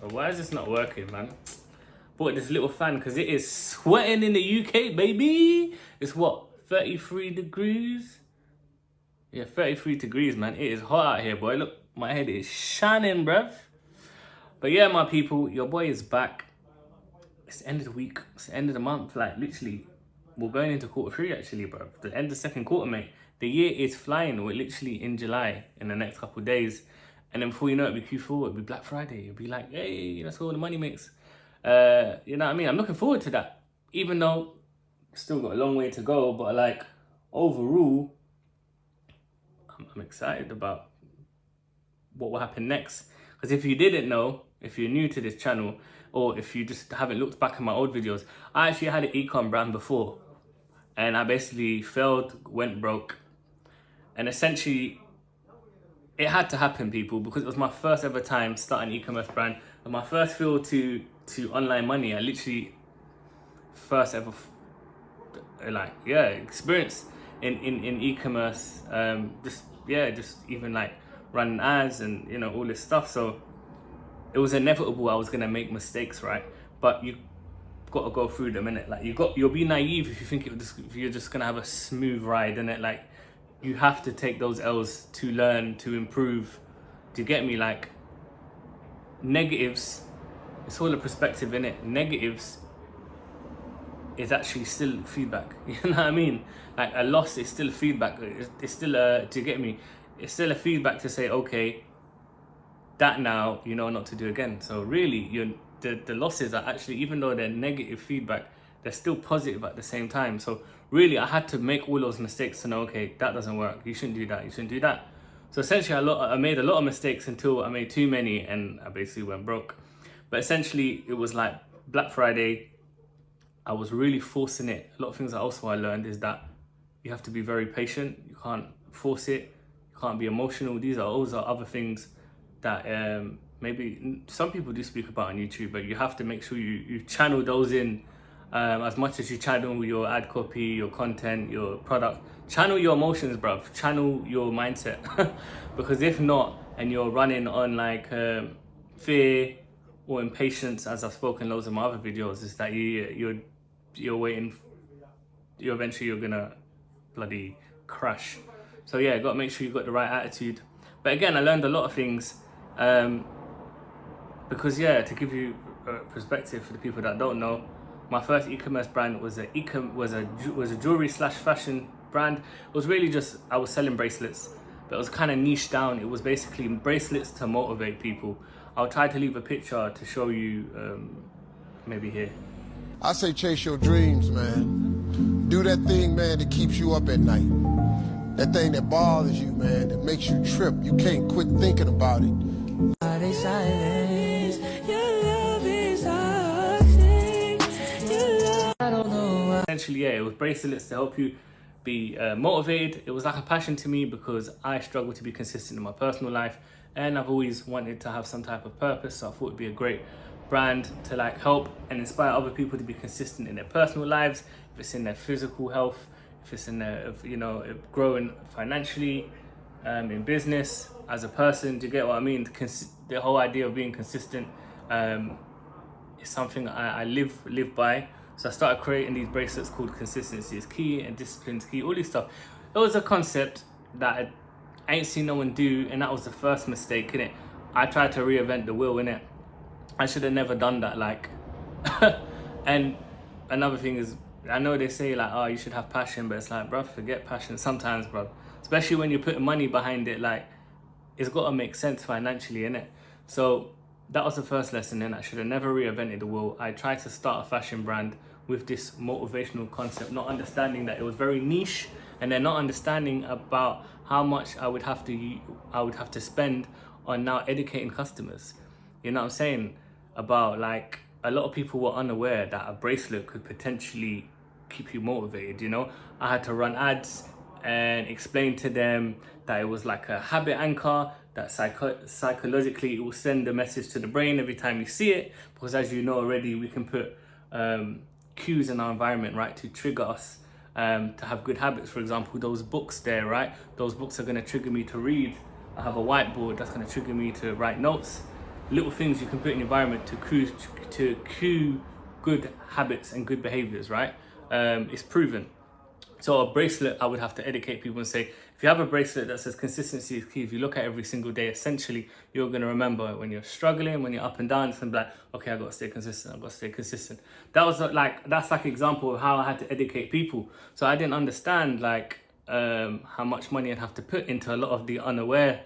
But why is this not working, man? Bought this little fan because it is sweating in the UK, baby. It's what, 33 degrees? Yeah, 33 degrees, man. It is hot out here, boy. Look, my head is shining, bruv. But yeah, my people, your boy is back. It's the end of the week. It's the end of the month. Like, literally, we're going into Q3, actually, bruv. The end of the second quarter, mate. The year is flying. We're literally in July in the next couple of days. And then before you know it, it'll be Q4, it'll be Black Friday. It'll be like, hey, that's where all the money makes. You know what I mean? I'm looking forward to that. Even though still got a long way to go, but like overall, I'm excited about what will happen next. Because if you didn't know, if you're new to this channel, or if you just haven't looked back at my old videos, I actually had an ecom brand before. And I basically failed, went broke. And essentially, it had to happen, people, because it was my first ever time starting an e-commerce brand. And my first field to online money. I literally first ever experience in e-commerce. Just even like running ads and all this stuff. So it was inevitable I was gonna make mistakes, right? But you got to go through them, innit? Like you'll be naive if you think you're just gonna have a smooth ride, innit? Like you have to take those L's to learn, to improve. Do you get me? Like negatives, it's all a perspective, innit? Negatives is actually still feedback. You know what I mean? Like a loss is still feedback. It's still do you get me? It's still a feedback to say, okay, that now you know not to do again. So really, the losses are actually, even though they're negative feedback, they're still positive at the same time. So really, I had to make all those mistakes to know, okay, that doesn't work. You shouldn't do that. You shouldn't do that. So essentially, I made a lot of mistakes until I made too many, and I basically went broke. But essentially, it was like Black Friday. I was really forcing it. A lot of things that also I learned is that you have to be very patient. You can't force it. You can't be emotional. These are also other things that maybe some people do speak about on YouTube, but you have to make sure you channel those in as much as you channel your ad copy, your content, your product. Channel your emotions, bruv. Channel your mindset. Because if not, and you're running on like fear or impatience, as I've spoken loads of my other videos, is that you're waiting, you're gonna bloody crash. So yeah, got to make sure you've got the right attitude. But again, I learned a lot of things because to give you perspective for the people that don't know, my first e-commerce brand was a jewelry / fashion brand. It was really just, I was selling bracelets, but it was kind of niche down. It was basically bracelets to motivate people. I'll try to leave a picture to show you, maybe here. I say chase your dreams, man. Do that thing, man, that keeps you up at night. That thing that bothers you, man, that makes you trip. You can't quit thinking about it. Essentially, it was bracelets to help you be motivated. It was like a passion to me because I struggle to be consistent in my personal life, and I've always wanted to have some type of purpose. So I thought it'd be a great brand to like help and inspire other people to be consistent in their personal lives. If it's in their physical health, if it's in their, growing financially, in business, as a person. Do you get what I mean? The whole idea of being consistent is something I live by. So I started creating these bracelets called Consistency is Key and Discipline is Key, all this stuff. It was a concept that I ain't seen no one do, and that was the first mistake, innit? I tried to reinvent the wheel, innit? I should have never done that, like. And another thing is, I know they say like, oh, you should have passion, but it's like, bruv, forget passion sometimes, bruv. Especially when you're putting money behind it, like, it's got to make sense financially, innit? So that was the first lesson, and I should have never reinvented the wheel. I tried to start a fashion brand with this motivational concept, not understanding that it was very niche, and then not understanding about how much I would have to spend on now educating customers. You know what I'm saying? About like, a lot of people were unaware that a bracelet could potentially keep you motivated, I had to run ads and explain to them that it was like a habit anchor, that psychologically it will send a message to the brain every time you see it, because as you know already, we can put cues in our environment, right, to trigger us to have good habits. For example, those books there, right, those books are going to trigger me to read. I have a whiteboard that's going to trigger me to write notes. little things you can put in your environment to cue good habits and good behaviors, right? It's proven. So a bracelet, I would have to educate people and say, if you have a bracelet that says consistency is key, if you look at every single day, essentially, you're going to remember when you're struggling, when you're up and down, it's going to be like, okay, I got to stay consistent. I got to stay consistent. That's like an example of how I had to educate people. So I didn't understand how much money I'd have to put into a lot of the unaware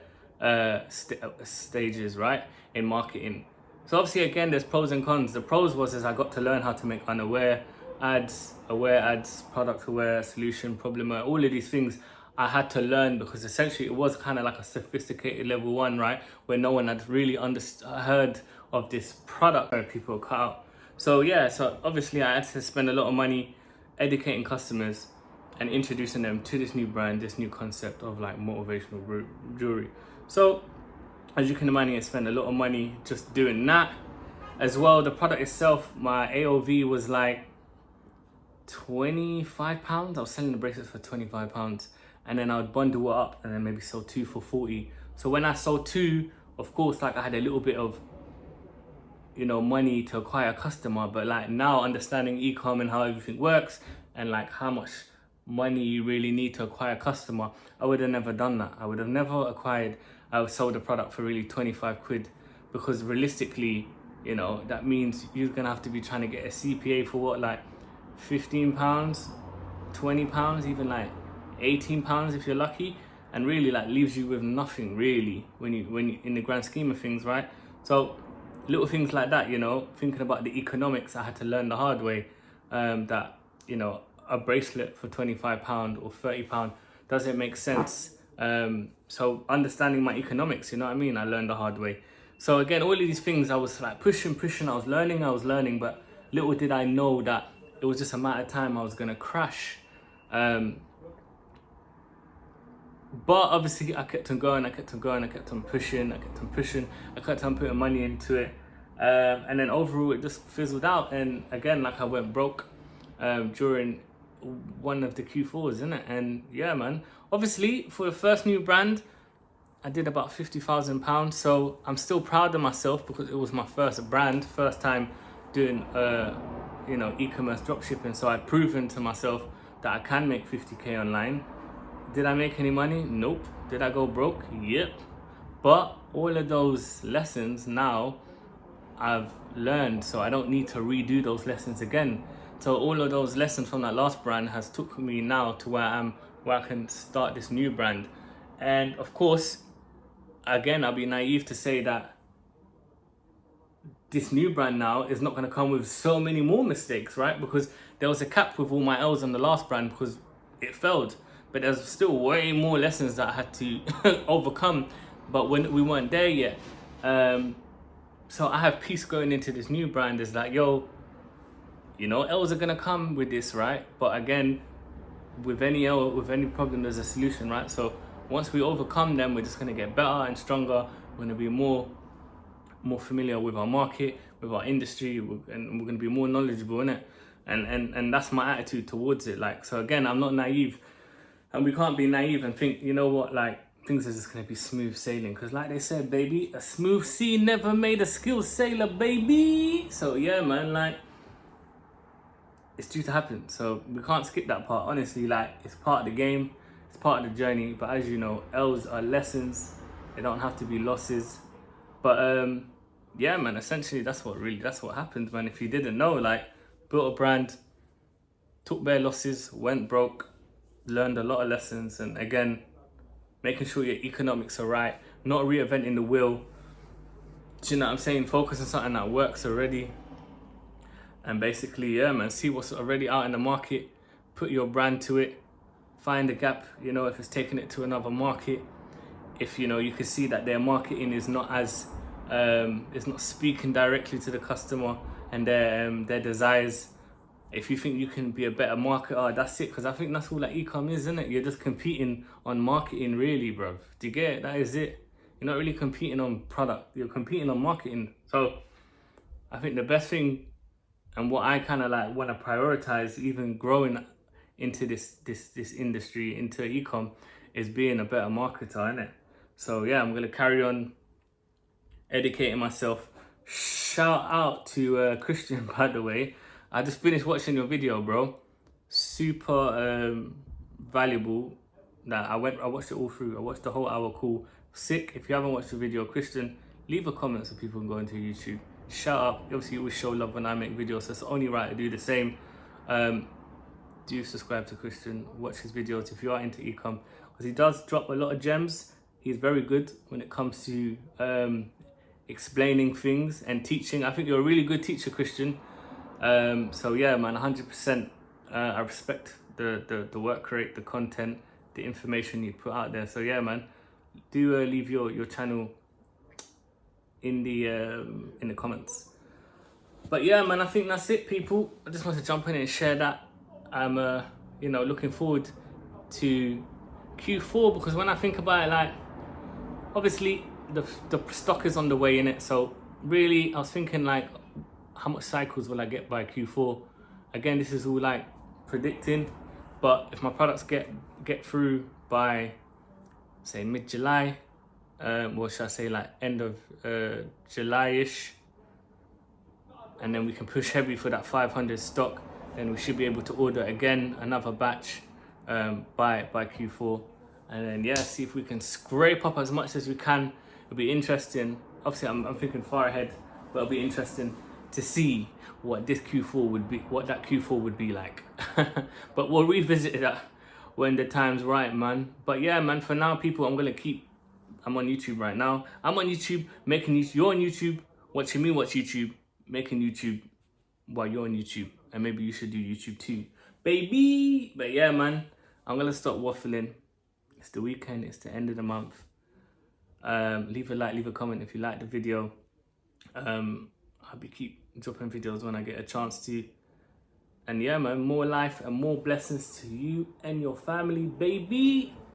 stages, right, in marketing. So obviously, again, there's pros and cons. The pros is I got to learn how to make unaware ads, aware ads, product aware, solution, problem aware, all of these things I had to learn, because essentially it was kind of like a sophisticated level 1, right, where no one had really heard of this product where people were cut out. So yeah, so obviously I had to spend a lot of money educating customers and introducing them to this new brand, this new concept of like motivational jewelry. So as you can imagine, I spent a lot of money just doing that. As well, the product itself, my AOV was like £25. I was selling the bracelets for £25, and then I would bundle it up and then maybe sell 2 for 40. So when I sold 2, of course, like I had a little bit of, money to acquire a customer, but like now understanding e-com and how everything works and like how much money you really need to acquire a customer, I would have never done that. I would have never sold a product for really 25 quid, because realistically, that means you're gonna have to be trying to get a CPA for what, like £15, £20, even like £18 if you're lucky, and really like leaves you with nothing really when you in the grand scheme of things, right? So little things like that, thinking about the economics, I had to learn the hard way, that a bracelet for £25 or £30 doesn't make sense. So understanding my economics, I learned the hard way. So again, all of these things I was like pushing, I was learning, but little did I know that it was just a matter of time I was gonna crash. But obviously I kept on going, I kept on pushing, I kept on putting money into it. And then overall it just fizzled out. And again, like I went broke during one of the Q4s, isn't it? And yeah, man, obviously for the first new brand, I did about £50,000. So I'm still proud of myself, because it was my first brand, first time doing e-commerce dropshipping. So I'd proven to myself that I can make 50k online. Did I make any money? Nope. Did I go broke? Yep. But all of those lessons now I've learned, so I don't need to redo those lessons again. So all of those lessons from that last brand has took me now to where I can start this new brand. And of course, again, I'll be naive to say that this new brand now is not going to come with so many more mistakes, right? Because there was a cap with all my L's on the last brand because it failed. But there's still way more lessons that I had to overcome, but when we weren't there yet. So I have peace going into this new brand. Is like, yo, L's are gonna come with this, right? But again, with any L, with any problem, there's a solution, right? So once we overcome them, we're just gonna get better and stronger. We're gonna be more familiar with our market, with our industry, and we're gonna be more knowledgeable in it. And that's my attitude towards it. Like, so again, I'm not naive. And we can't be naive and think, like, things are just going to be smooth sailing. Because like they said, baby, a smooth sea never made a skilled sailor, baby. So yeah, man, like, it's due to happen. So we can't skip that part. Honestly, like, it's part of the game. It's part of the journey. But as you know, L's are lessons. They don't have to be losses. But yeah, man, essentially that's what happened, man. If you didn't know, like, built a brand, took bare losses, went broke, learned a lot of lessons, and again, making sure your economics are right, not reinventing the wheel. Do you know what I'm saying? Focus on something that works already, and basically, yeah, man, see what's already out in the market, put your brand to it, find a gap, if it's taking it to another market, if you can see that their marketing is not as is not speaking directly to the customer and their desires. If you think you can be a better marketer, that's it. Because I think that's all that e-com is, isn't it? You're just competing on marketing, really, bro. Do you get it? That is it. You're not really competing on product. You're competing on marketing. So I think the best thing, and what I kind of like want to prioritize, even growing into this industry, into e-com, is being a better marketer, innit? So yeah, I'm gonna carry on educating myself. Shout out to Christian, by the way. I just finished watching your video, bro. Super valuable. That I watched it all through. I watched the whole hour call. Sick. If you haven't watched the video, Christian, leave a comment so people can go into YouTube. Shout out. Obviously, you always show love when I make videos, so it's only right to do the same. Do subscribe to Christian, watch his videos if you are into ecom, because he does drop a lot of gems. He's very good when it comes to explaining things and teaching. I think you're a really good teacher, Christian. So yeah, man, 100%. I respect the work rate, the content, the information you put out there. So yeah, man, do leave your channel in the comments. But yeah, man, I think that's it, people. I just want to jump in and share that. I'm looking forward to Q4, because when I think about it, like, obviously the stock is on the way in it. So really, I was thinking, like, how much cycles will I get by Q4? Again, this is all like predicting, but if my products get through by, say, mid-July, or should I say like end of July-ish, and then we can push heavy for that 500 stock, then we should be able to order again another batch by Q4, and then yeah, see if we can scrape up as much as we can. It'll be interesting. Obviously, I'm thinking far ahead, but it'll be interesting to see what that Q4 would be like. But we'll revisit that when the time's right, man. But yeah, man, for now, people, I'm on YouTube right now. I'm on YouTube making YouTube. You're on YouTube watching me watch YouTube, making YouTube while you're on YouTube. And maybe you should do YouTube too, baby. But yeah, man, I'm gonna stop waffling. It's the weekend, it's the end of the month. Leave a like, leave a comment if you like the video. I'll keep dropping videos when I get a chance to. And yeah, man, more life and more blessings to you and your family, baby.